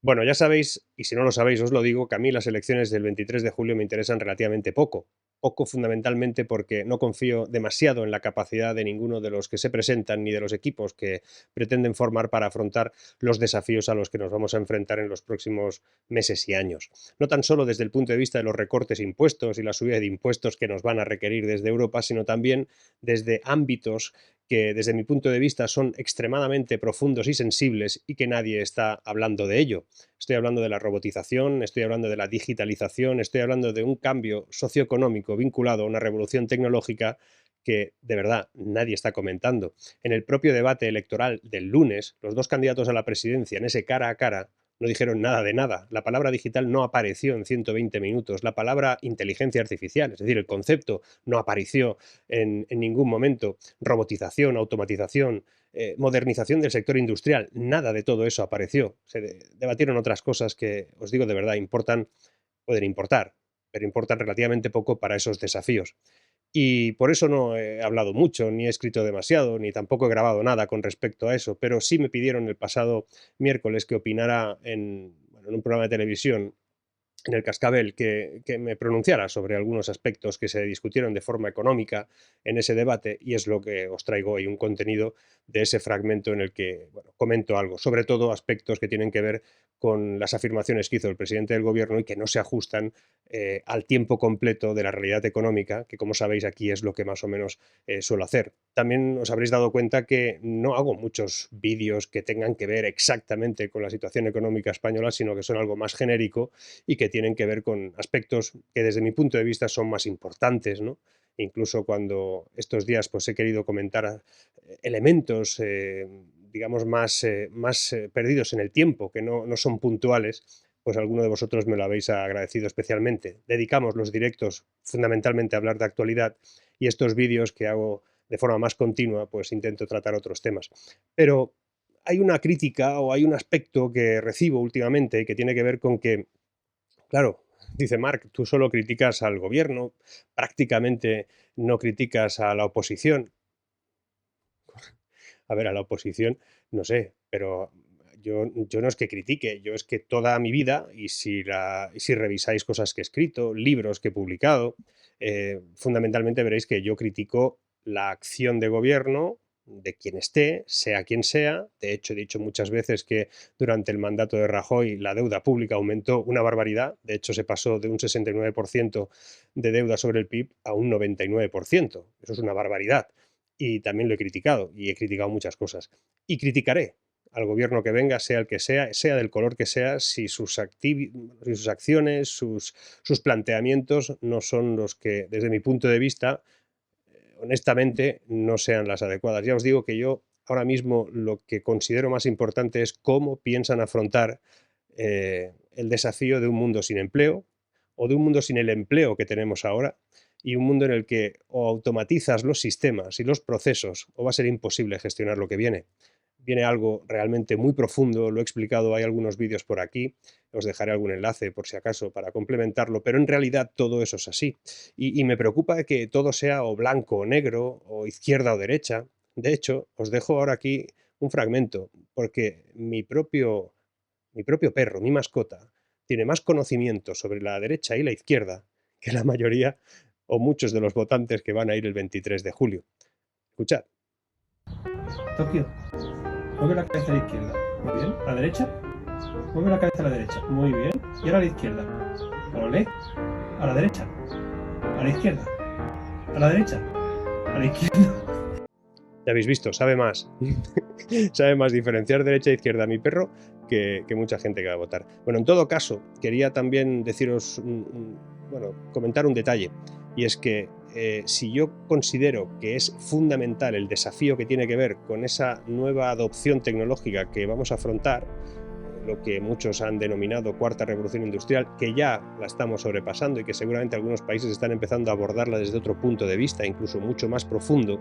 Bueno, ya sabéis, y si no lo sabéis os lo digo, que a mí las elecciones del 23 de julio me interesan relativamente poco. Poco fundamentalmente porque no confío demasiado en la capacidad de ninguno de los que se presentan ni de los equipos que pretenden formar para afrontar los desafíos a los que nos vamos a enfrentar en los próximos meses y años. No tan solo desde el punto de vista de los recortes impuestos y la subida de impuestos que nos van a requerir desde Europa, sino también desde ámbitos que desde mi punto de vista son extremadamente profundos y sensibles y que nadie está hablando de ello. Estoy hablando de la robotización, estoy hablando de la digitalización, estoy hablando de un cambio socioeconómico vinculado a una revolución tecnológica que de verdad nadie está comentando. En el propio debate electoral del lunes, los dos candidatos a la presidencia, en ese cara a cara, no dijeron nada de nada. La palabra digital no apareció en 120 minutos. La palabra inteligencia artificial, es decir, el concepto, no apareció en ningún momento. Robotización, automatización, modernización del sector industrial, nada de todo eso apareció. Se debatieron otras cosas que, os digo de verdad, pueden importar, pero importan relativamente poco para esos desafíos. Y por eso no he hablado mucho, ni he escrito demasiado, ni tampoco he grabado nada con respecto a eso, pero sí me pidieron el pasado miércoles que opinara en un programa de televisión en el Cascabel que me pronunciara sobre algunos aspectos que se discutieron de forma económica en ese debate y es lo que os traigo hoy, un contenido de ese fragmento en el que comento algo, sobre todo aspectos que tienen que ver con las afirmaciones que hizo el presidente del gobierno y que no se ajustan al tiempo completo de la realidad económica, que como sabéis aquí es lo que más o menos suelo hacer. También os habréis dado cuenta que no hago muchos vídeos que tengan que ver exactamente con la situación económica española, sino que son algo más genérico y que tienen que ver con aspectos que desde mi punto de vista son más importantes, ¿no? Incluso cuando estos días pues, he querido comentar elementos, digamos, más perdidos en el tiempo, que no son puntuales, pues alguno de vosotros me lo habéis agradecido especialmente. Dedicamos los directos fundamentalmente a hablar de actualidad y estos vídeos que hago de forma más continua, pues intento tratar otros temas. Pero hay una crítica o hay un aspecto que recibo últimamente que tiene que ver con que claro, dice Marc, tú solo criticas al gobierno, prácticamente no criticas a la oposición. A ver, a la oposición, no sé, pero yo no es que critique, yo es que toda mi vida, y si revisáis cosas que he escrito, libros que he publicado, fundamentalmente veréis que yo critico la acción de gobierno de quien esté, sea quien sea. De hecho, he dicho muchas veces que durante el mandato de Rajoy la deuda pública aumentó una barbaridad. De hecho, se pasó de un 69% de deuda sobre el PIB a un 99%. Eso es una barbaridad y también lo he criticado y he criticado muchas cosas. Y criticaré al gobierno que venga, sea el que sea del color que sea, si sus acciones, sus planteamientos no son los que, desde mi punto de vista, honestamente, no sean las adecuadas. Ya os digo que yo ahora mismo lo que considero más importante es cómo piensan afrontar el desafío de un mundo sin empleo o de un mundo sin el empleo que tenemos ahora y un mundo en el que o automatizas los sistemas y los procesos o va a ser imposible gestionar lo que viene. Viene algo realmente muy profundo, lo he explicado, hay algunos vídeos por aquí, os dejaré algún enlace por si acaso para complementarlo, pero en realidad todo eso es así. Y me preocupa que todo sea o blanco o negro, o izquierda o derecha. De hecho, os dejo ahora aquí un fragmento, porque mi propio perro, mi mascota, tiene más conocimiento sobre la derecha y la izquierda que la mayoría o muchos de los votantes que van a ir el 23 de julio. Escuchad. Tokio, mueve la cabeza a la izquierda. Muy bien. ¿A la derecha? Mueve la cabeza a la derecha. Muy bien. Y ahora a la izquierda. Olé. A la derecha. A la izquierda. A la derecha. A la izquierda. Ya habéis visto, sabe más. Sabe más diferenciar derecha e izquierda a mi perro que mucha gente que va a votar. Bueno, en todo caso, quería también deciros, comentar un detalle. Y es que si yo considero que es fundamental el desafío que tiene que ver con esa nueva adopción tecnológica que vamos a afrontar, lo que muchos han denominado cuarta revolución industrial, que ya la estamos sobrepasando y que seguramente algunos países están empezando a abordarla desde otro punto de vista, incluso mucho más profundo,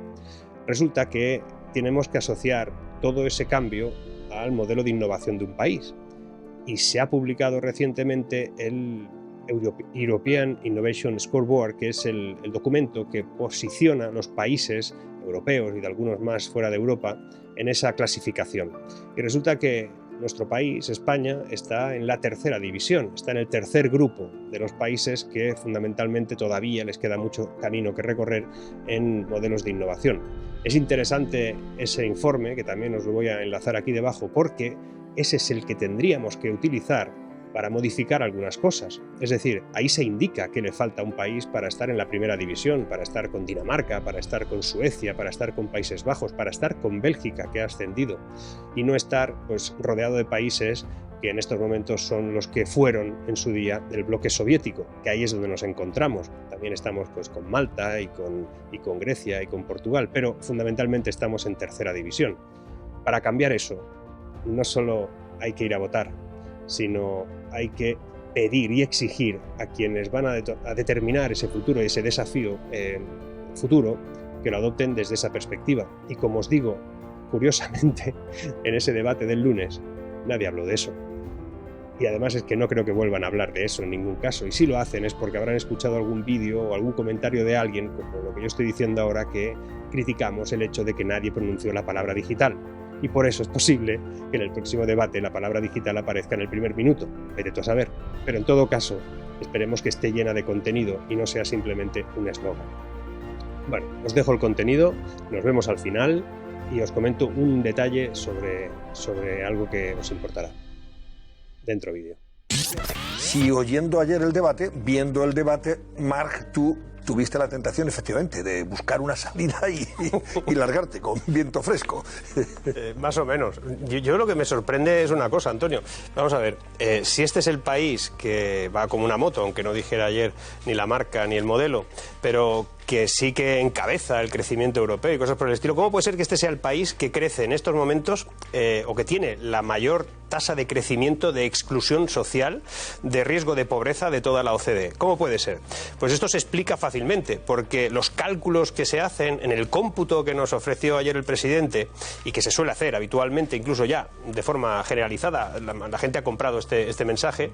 resulta que tenemos que asociar todo ese cambio al modelo de innovación de un país. Y se ha publicado recientemente el European Innovation Scoreboard, que es el documento que posiciona a los países europeos y de algunos más fuera de Europa en esa clasificación. Y resulta que nuestro país, España, está en la tercera división, está en el tercer grupo de los países que fundamentalmente todavía les queda mucho camino que recorrer en modelos de innovación. Es interesante ese informe, que también os lo voy a enlazar aquí debajo, porque ese es el que tendríamos que utilizar para modificar algunas cosas. Es decir, ahí se indica que le falta a un país para estar en la primera división, para estar con Dinamarca, para estar con Suecia, para estar con Países Bajos, para estar con Bélgica, que ha ascendido, y no estar pues rodeado de países que en estos momentos son los que fueron en su día del bloque soviético, que ahí es donde nos encontramos. También estamos pues con Malta y con Grecia y con Portugal, pero fundamentalmente estamos en tercera división. Para cambiar eso, no solo hay que ir a votar, sino hay que pedir y exigir a quienes van a determinar ese futuro y ese desafío futuro, que lo adopten desde esa perspectiva. Y como os digo, curiosamente, en ese debate del lunes nadie habló de eso. Y además es que no creo que vuelvan a hablar de eso en ningún caso. Y si lo hacen es porque habrán escuchado algún vídeo o algún comentario de alguien, como lo que yo estoy diciendo ahora, que criticamos el hecho de que nadie pronunció la palabra digital. Y por eso es posible que en el próximo debate la palabra digital aparezca en el primer minuto. Vete tú a saber. Pero en todo caso, esperemos que esté llena de contenido y no sea simplemente un eslogan. Bueno, os dejo el contenido, nos vemos al final y os comento un detalle sobre algo que os importará. Dentro vídeo. Si oyendo ayer el debate, viendo el debate, Marc, tú tuviste la tentación, efectivamente, de buscar una salida y largarte con viento fresco. Más o menos. Yo lo que me sorprende es una cosa, Antonio. Vamos a ver, si este es el país que va como una moto, aunque no dijera ayer ni la marca ni el modelo, pero que sí que encabeza el crecimiento europeo y cosas por el estilo, ¿cómo puede ser que este sea el país que crece en estos momentos o que tiene la mayor tasa de crecimiento de exclusión social, de riesgo de pobreza de toda la OCDE? ¿Cómo puede ser? Pues esto se explica fácilmente, porque los cálculos que se hacen en el cómputo que nos ofreció ayer el presidente y que se suele hacer habitualmente, incluso ya de forma generalizada, la gente ha comprado este mensaje,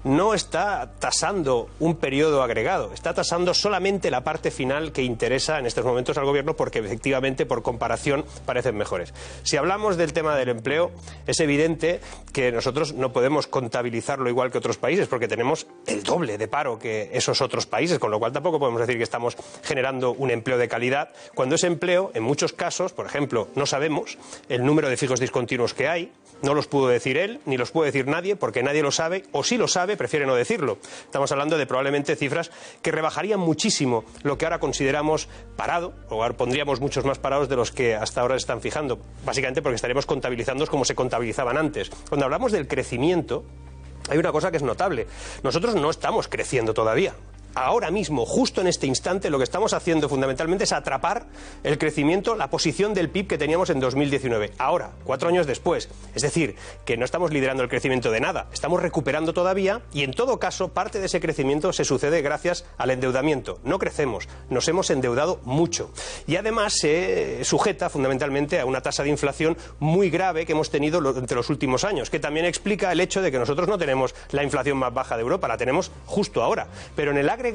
no está tasando un periodo agregado, está tasando solamente la parte final que interesa en estos momentos al gobierno, porque efectivamente por comparación parecen mejores. Si hablamos del tema del empleo, es evidente que nosotros no podemos contabilizarlo igual que otros países, porque tenemos el doble de paro que esos otros países, con lo cual tampoco podemos decir que estamos generando un empleo de calidad, cuando ese empleo, en muchos casos, por ejemplo, no sabemos el número de fijos discontinuos que hay, no los pudo decir él, ni los puede decir nadie, porque nadie lo sabe, o si lo sabe, prefiere no decirlo. Estamos hablando de probablemente cifras que rebajarían muchísimo lo que ahora consideramos parado, o ahora pondríamos muchos más parados de los que hasta ahora se están fijando, básicamente porque estaríamos contabilizando como se contabilizaban antes. Cuando hablamos del crecimiento, hay una cosa que es notable. Nosotros no estamos creciendo todavía. Ahora mismo, justo en este instante, lo que estamos haciendo fundamentalmente es atrapar el crecimiento, la posición del PIB que teníamos en 2019. Ahora, 4 años después. Es decir, que no estamos liderando el crecimiento de nada. Estamos recuperando todavía y, en todo caso, parte de ese crecimiento se sucede gracias al endeudamiento. No crecemos, nos hemos endeudado mucho. Y además se sujeta fundamentalmente a una tasa de inflación muy grave que hemos tenido entre los últimos años, que también explica el hecho de que nosotros no tenemos la inflación más baja de Europa, la tenemos justo ahora. Pero en el agregado,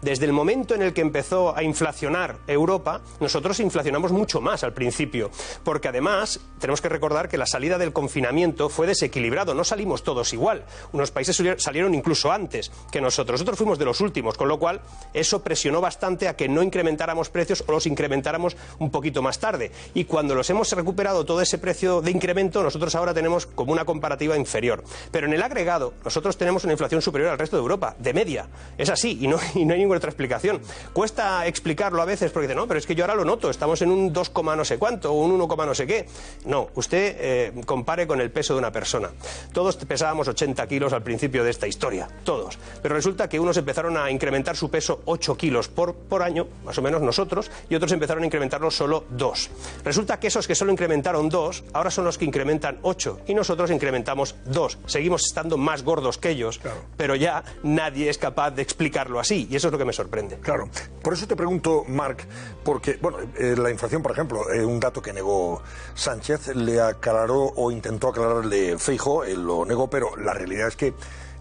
desde el momento en el que empezó a inflacionar Europa, nosotros inflacionamos mucho más al principio, porque además tenemos que recordar que la salida del confinamiento fue desequilibrado, no salimos todos igual, unos países salieron incluso antes que nosotros fuimos de los últimos, con lo cual eso presionó bastante a que no incrementáramos precios o los incrementáramos un poquito más tarde, y cuando los hemos recuperado todo ese precio de incremento, nosotros ahora tenemos como una comparativa inferior, pero en el agregado nosotros tenemos una inflación superior al resto de Europa, de media, es así, y no hay ninguna otra explicación. Cuesta explicarlo a veces porque dice, no, pero es que yo ahora lo noto, estamos en un 2, no sé cuánto, o un 1, no sé qué. No, usted compare con el peso de una persona. Todos pesábamos 80 kilos al principio de esta historia, todos. Pero resulta que unos empezaron a incrementar su peso 8 kilos por año, más o menos nosotros, y otros empezaron a incrementarlo solo 2. Resulta que esos que solo incrementaron 2, ahora son los que incrementan 8, y nosotros incrementamos 2. Seguimos estando más gordos que ellos, claro, pero ya nadie es capaz de explicarlo así, y eso es lo que me sorprende. Claro, por eso te pregunto, Marc, porque, bueno, la inflación, por ejemplo, un dato que negó Sánchez, le aclaró o intentó aclararle Feijóo, él lo negó, pero la realidad es que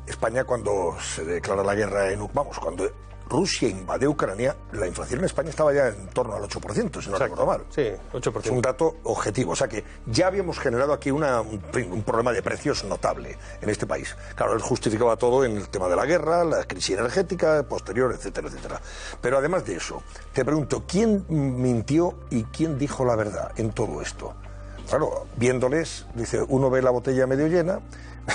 España, cuando se declara la guerra cuando Rusia invadió Ucrania, la inflación en España estaba ya en torno al 8%, si no recuerdo mal. Sí, 8%. Es un dato objetivo. O sea que ya habíamos generado aquí un problema de precios notable en este país. Claro, él justificaba todo en el tema de la guerra, la crisis energética posterior, etcétera, etcétera. Pero además de eso, te pregunto, ¿quién mintió y quién dijo la verdad en todo esto? Claro, viéndoles, dice, uno ve la botella medio llena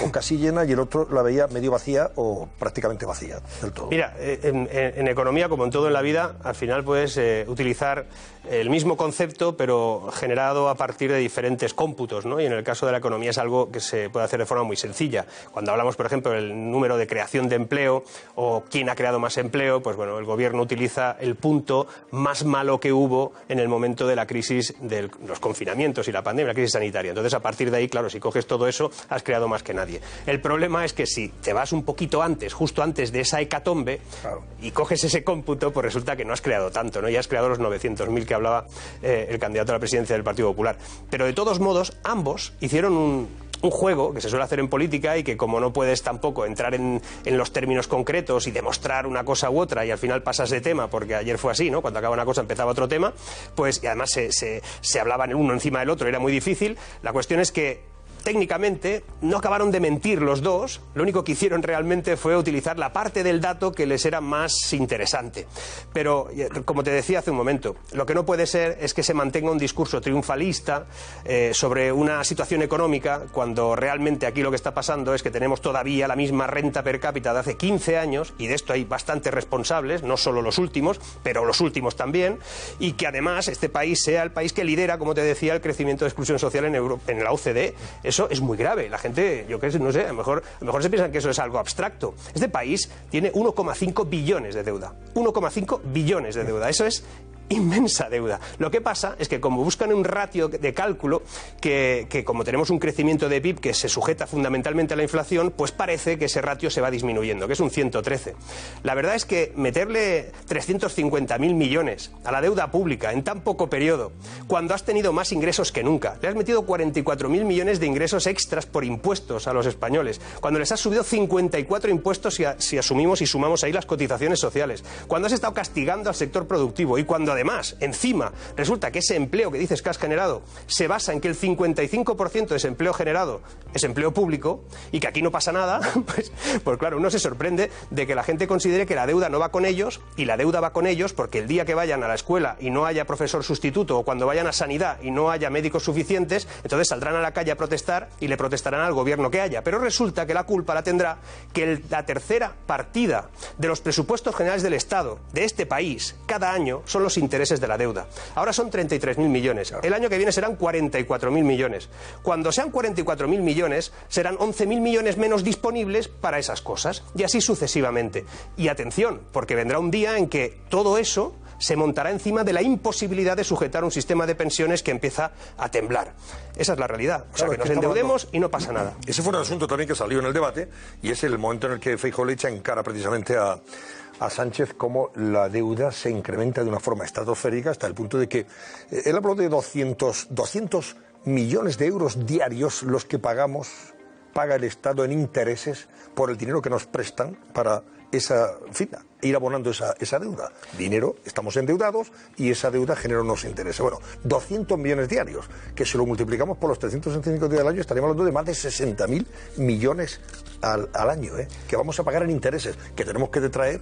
o casi llena y el otro la veía medio vacía o prácticamente vacía del todo. Mira, en economía, como en todo en la vida, al final puedes utilizar el mismo concepto, pero generado a partir de diferentes cómputos, ¿no? Y en el caso de la economía es algo que se puede hacer de forma muy sencilla. Cuando hablamos, por ejemplo, del número de creación de empleo o quién ha creado más empleo, pues bueno, el gobierno utiliza el punto más malo que hubo en el momento de la crisis de los confinamientos y la pandemia, la crisis sanitaria. Entonces, a partir de ahí, claro, si coges todo eso, has creado más que nadie. El problema es que si te vas un poquito antes, justo antes de esa hecatombe, claro, y coges ese cómputo, pues resulta que no has creado tanto, ¿no? Ya has creado los 900.000 que hablaba el candidato a la presidencia del Partido Popular. Pero de todos modos, ambos hicieron un juego que se suele hacer en política y que como no puedes tampoco entrar en los términos concretos y demostrar una cosa u otra y al final pasas de tema, porque ayer fue así, ¿no? Cuando acaba una cosa empezaba otro tema, pues y además se hablaban el uno encima del otro, era muy difícil. La cuestión es que técnicamente no acabaron de mentir los dos, lo único que hicieron realmente fue utilizar la parte del dato que les era más interesante. Pero, como te decía hace un momento, lo que no puede ser es que se mantenga un discurso triunfalista sobre una situación económica cuando realmente aquí lo que está pasando es que tenemos todavía la misma renta per cápita de hace 15 años, y de esto hay bastantes responsables, no solo los últimos, pero los últimos también, y que además este país sea el país que lidera, como te decía, el crecimiento de exclusión social en la OCDE. Eso es muy grave. La gente, yo qué sé, no sé, a lo mejor se piensan que eso es algo abstracto. Este país tiene 1,5 billones de deuda. 1,5 billones de deuda. Eso es inmensa deuda. Lo que pasa es que como buscan un ratio de cálculo que como tenemos un crecimiento de PIB que se sujeta fundamentalmente a la inflación, pues parece que ese ratio se va disminuyendo, que es un 113. La verdad es que meterle 350.000 millones a la deuda pública en tan poco periodo, cuando has tenido más ingresos que nunca, le has metido 44.000 millones de ingresos extras por impuestos a los españoles, cuando les has subido 54 impuestos si asumimos y sumamos ahí las cotizaciones sociales, cuando has estado castigando al sector productivo y cuando además, encima, resulta que ese empleo que dices que has generado se basa en que el 55% de ese empleo generado es empleo público y que aquí no pasa nada, pues claro, uno se sorprende de que la gente considere que la deuda no va con ellos y la deuda va con ellos porque el día que vayan a la escuela y no haya profesor sustituto o cuando vayan a sanidad y no haya médicos suficientes, entonces saldrán a la calle a protestar y le protestarán al gobierno que haya. Pero resulta que la culpa la tendrá que la tercera partida de los presupuestos generales del Estado de este país cada año son los intereses de la deuda. Ahora son 33.000 millones. El año que viene serán 44.000 millones. Cuando sean 44.000 millones, serán 11.000 millones menos disponibles para esas cosas. Y así sucesivamente. Y atención, porque vendrá un día en que todo eso se montará encima de la imposibilidad de sujetar un sistema de pensiones que empieza a temblar. Esa es la realidad. O sea, que nos endeudemos y no pasa nada. Ese fue un asunto también que salió en el debate y es el momento en el que Feijóo le echa en cara precisamente a Sánchez cómo la deuda se incrementa de una forma estratosférica hasta el punto de que él habló de 200 millones de euros diarios los que paga el Estado en intereses por el dinero que nos prestan para ir abonando esa deuda. Dinero, estamos endeudados y esa deuda genera unos intereses. Bueno, 200 millones diarios, que si lo multiplicamos por los 365 días del año estaríamos hablando de más de 60.000 millones al año, que vamos a pagar en intereses, que tenemos que detraer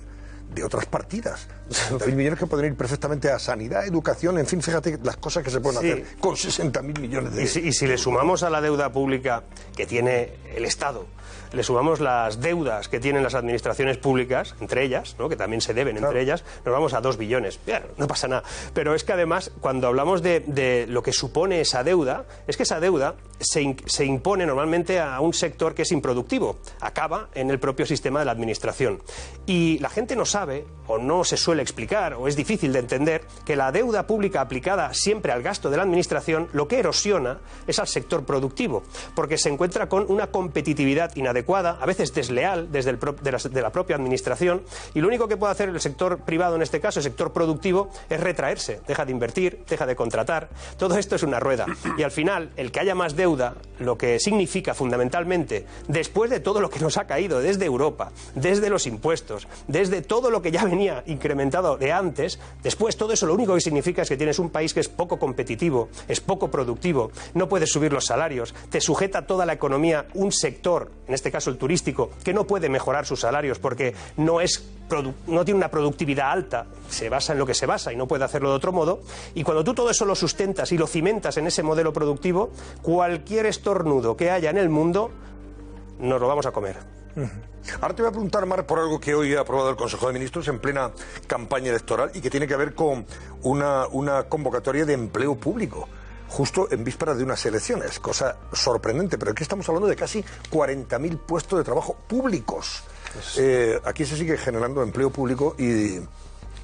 de otras partidas. 60.000 millones que pueden ir perfectamente a sanidad, educación, en fin, fíjate las cosas que se pueden hacer con 60.000 millones de euros. Y si le sumamos a la deuda pública que tiene el Estado, le sumamos las deudas que tienen las administraciones públicas, entre ellas, ¿no?, que también se deben entre ellas, nos vamos a 2 billones. Bien, no pasa nada. Pero es que además, cuando hablamos de lo que supone esa deuda, es que esa deuda se impone normalmente a un sector que es improductivo. Acaba en el propio sistema de la administración. Y la gente no sabe, o no se suele explicar, o es difícil de entender, que la deuda pública aplicada siempre al gasto de la administración, lo que erosiona es al sector productivo, porque se encuentra con una competitividad inadecuada, a veces desleal desde de la propia administración, y lo único que puede hacer el sector privado, en este caso el sector productivo, es retraerse, deja de invertir, deja de contratar. Todo esto es una rueda, y al final el que haya más deuda, lo que significa fundamentalmente, después de todo lo que nos ha caído desde Europa, desde los impuestos, desde todo lo que ya venía incrementado de antes, después todo eso lo único que significa es que tienes un país que es poco competitivo, es poco productivo, no puedes subir los salarios, te sujeta toda la economía un sector, en este caso el turístico, que no puede mejorar sus salarios porque no tiene una productividad alta, se basa en lo que se basa y no puede hacerlo de otro modo, y cuando tú todo eso lo sustentas y lo cimentas en ese modelo productivo, cualquier estornudo que haya en el mundo nos lo vamos a comer. Ahora te voy a preguntar, Marc, por algo que hoy ha aprobado el Consejo de Ministros en plena campaña electoral y que tiene que ver con una convocatoria de empleo público, justo en vísperas de unas elecciones, cosa sorprendente, pero aquí estamos hablando de casi 40.000 puestos de trabajo públicos. Aquí se sigue generando empleo público y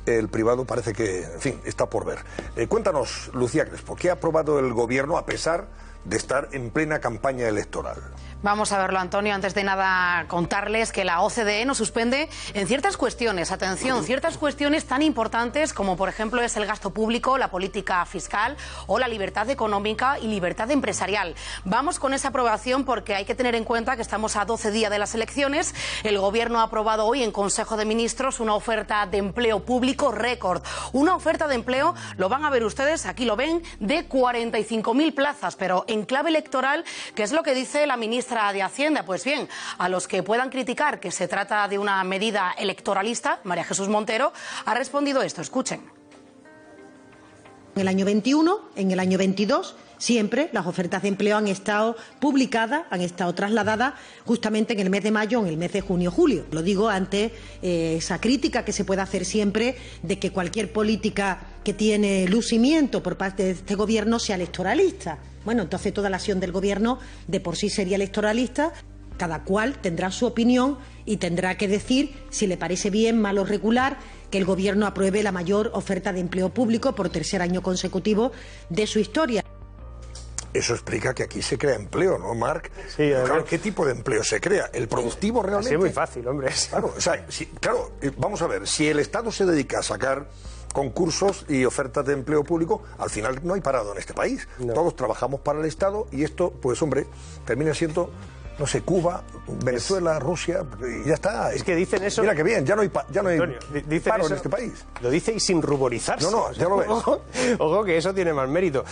el privado parece que, en fin, está por ver. Cuéntanos, Lucía Crespo, ¿qué ha aprobado el Gobierno a pesar de estar en plena campaña electoral? Vamos a verlo, Antonio. Antes de nada, contarles que la OCDE nos suspende en ciertas cuestiones. Atención, ciertas cuestiones tan importantes como, por ejemplo, es el gasto público, la política fiscal o la libertad económica y libertad empresarial. Vamos con esa aprobación porque hay que tener en cuenta que estamos a 12 días de las elecciones. El Gobierno ha aprobado hoy en Consejo de Ministros una oferta de empleo público récord. Una oferta de empleo, lo van a ver ustedes, aquí lo ven, de 45.000 plazas, pero en clave electoral, que es lo que dice la ministra de Hacienda. Pues bien, a los que puedan criticar que se trata de una medida electoralista, María Jesús Montero ha respondido esto. Escuchen. En el año 21, en el año 22, siempre las ofertas de empleo han estado publicadas, han estado trasladadas justamente en el mes de mayo, en el mes de junio-julio. Lo digo ante esa crítica que se puede hacer siempre de que cualquier política que tiene lucimiento por parte de este Gobierno sea electoralista. Bueno, entonces toda la acción del Gobierno de por sí sería electoralista. Cada cual tendrá su opinión y tendrá que decir si le parece bien, mal o regular que el Gobierno apruebe la mayor oferta de empleo público por tercer año consecutivo de su historia. Eso explica que aquí se crea empleo, ¿no, Marc? Sí, claro, ¿qué tipo de empleo se crea? ¿El productivo realmente? Es muy fácil, hombre. Claro, o sea, vamos a ver, si el Estado se dedica a sacar concursos y ofertas de empleo público, al final no hay parado en este país. No. Todos trabajamos para el Estado y esto, pues hombre, termina siendo, no sé, Cuba, Venezuela, Rusia, y ya está. Es que dicen eso. Mira que bien, ya no hay paro eso, en este país. Lo dice y sin ruborizarse. No, ya lo ves. Ojo, que eso tiene más mérito.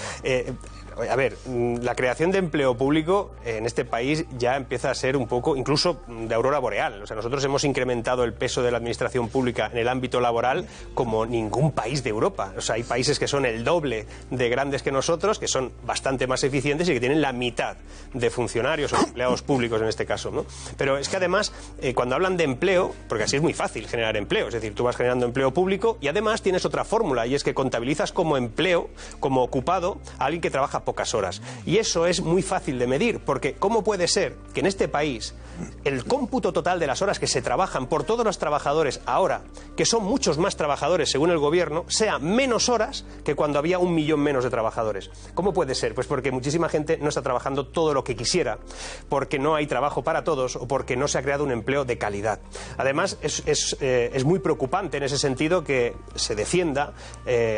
A ver, la creación de empleo público en este país ya empieza a ser un poco, incluso de aurora boreal. O sea, nosotros hemos incrementado el peso de la administración pública en el ámbito laboral como ningún país de Europa. O sea, hay países que son el doble de grandes que nosotros, que son bastante más eficientes y que tienen la mitad de funcionarios o empleados públicos en este caso, ¿no? Pero es que además, cuando hablan de empleo, porque así es muy fácil generar empleo, es decir, tú vas generando empleo público y además tienes otra fórmula y es que contabilizas como empleo, como ocupado, a alguien que trabaja pocas horas. Y eso es muy fácil de medir, porque ¿cómo puede ser que en este país el cómputo total de las horas que se trabajan por todos los trabajadores ahora, que son muchos más trabajadores según el Gobierno, sea menos horas que cuando había 1 millón menos de trabajadores? ¿Cómo puede ser? Pues porque muchísima gente no está trabajando todo lo que quisiera, porque no hay trabajo para todos o porque no se ha creado un empleo de calidad. Además, es muy preocupante en ese sentido que se defienda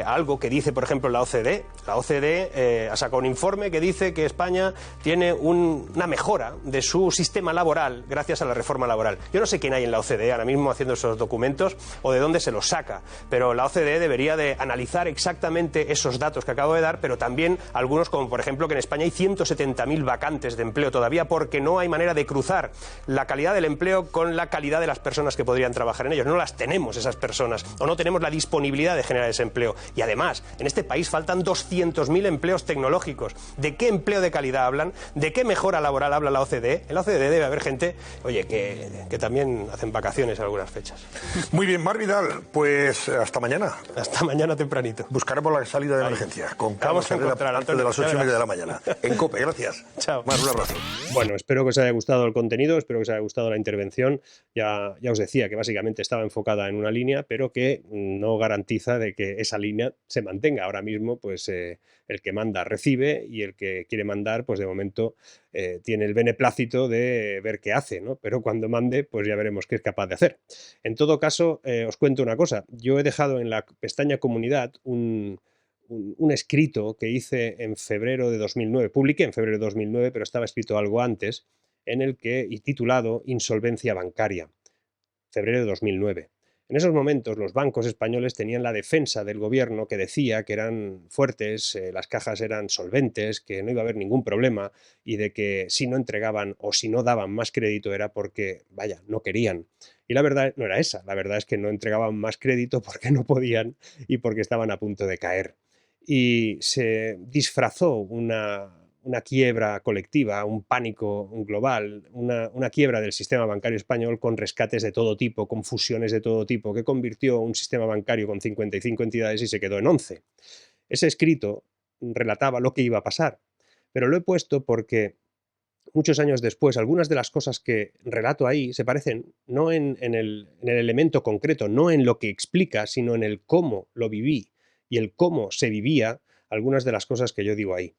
algo que dice, por ejemplo, la OCDE. La OCDE ha sacado un informe que dice que España tiene una mejora de su sistema laboral gracias a la reforma laboral. Yo no sé quién hay en la OCDE ahora mismo haciendo esos documentos o de dónde se los saca, pero la OCDE debería de analizar exactamente esos datos que acabo de dar, pero también algunos, como por ejemplo que en España hay 170.000 vacantes de empleo todavía porque no hay manera de cruzar la calidad del empleo con la calidad de las personas que podrían trabajar en ellos. No las tenemos esas personas o no tenemos la disponibilidad de generar ese empleo. Y además, en este país faltan 200.000 empleos tecnológicos. ¿De qué empleo de calidad hablan? ¿De qué mejora laboral habla la OCDE? En la OCDE debe haber gente, oye, que también hacen vacaciones en algunas fechas. Muy bien, Marc Vidal, pues hasta mañana. Hasta mañana tempranito. Buscaremos la salida de emergencia con Vamos a encontrar antes de las 8:30 de la mañana. En COPE, gracias. Chao. Marc, un abrazo. Bueno, espero que os haya gustado el contenido, espero que os haya gustado la intervención. Ya os decía que básicamente estaba enfocada en una línea, pero que no garantiza de que esa línea se mantenga. Ahora mismo, pues el que manda recibe y el que quiere mandar, pues de momento tiene el beneplácito de ver qué hace, ¿no? Pero cuando mande, pues ya veremos qué es capaz de hacer. En todo caso, os cuento una cosa. Yo he dejado en la pestaña Comunidad un escrito que hice en febrero de 2009, publiqué en febrero de 2009, pero estaba escrito algo antes, y titulado Insolvencia bancaria, febrero de 2009. En esos momentos los bancos españoles tenían la defensa del gobierno que decía que eran fuertes, las cajas eran solventes, que no iba a haber ningún problema y de que si no entregaban o si no daban más crédito era porque, vaya, no querían. Y la verdad no era esa, la verdad es que no entregaban más crédito porque no podían y porque estaban a punto de caer. Y se disfrazó una quiebra colectiva, un pánico global, una quiebra del sistema bancario español con rescates de todo tipo, con fusiones de todo tipo, que convirtió un sistema bancario con 55 entidades y se quedó en 11. Ese escrito relataba lo que iba a pasar, pero lo he puesto porque muchos años después, algunas de las cosas que relato ahí se parecen no en el elemento concreto, no en lo que explica, sino en el cómo lo viví y el cómo se vivía algunas de las cosas que yo digo ahí.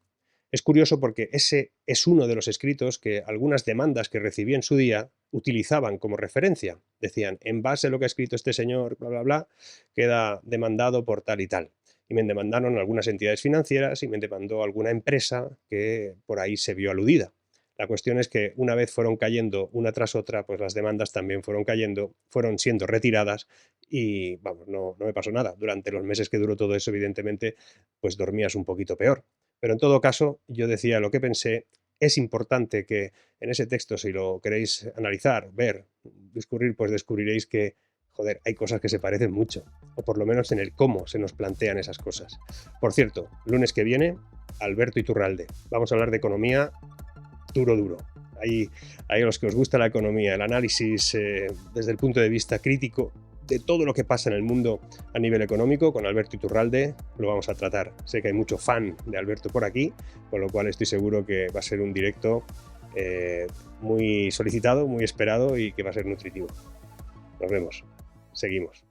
Es curioso porque ese es uno de los escritos que algunas demandas que recibí en su día utilizaban como referencia. Decían, en base a lo que ha escrito este señor, bla, bla, bla, queda demandado por tal y tal. Y me demandaron algunas entidades financieras y me demandó alguna empresa que por ahí se vio aludida. La cuestión es que una vez fueron cayendo una tras otra, pues las demandas también fueron cayendo, fueron siendo retiradas y vamos, no me pasó nada. Durante los meses que duró todo eso, evidentemente, pues dormías un poquito peor. Pero en todo caso, yo decía lo que pensé. Es importante que en ese texto, si lo queréis analizar, ver, discurrir, pues descubriréis que, joder, hay cosas que se parecen mucho, o por lo menos en el cómo se nos plantean esas cosas. Por cierto, lunes que viene, Alberto Iturralde. Vamos a hablar de economía duro. Ahí a los que os gusta la economía, el análisis desde el punto de vista crítico de todo lo que pasa en el mundo a nivel económico, con Alberto Iturralde lo vamos a tratar. Sé que hay mucho fan de Alberto por aquí, con lo cual estoy seguro que va a ser un directo muy solicitado, muy esperado y que va a ser nutritivo. Nos vemos. Seguimos.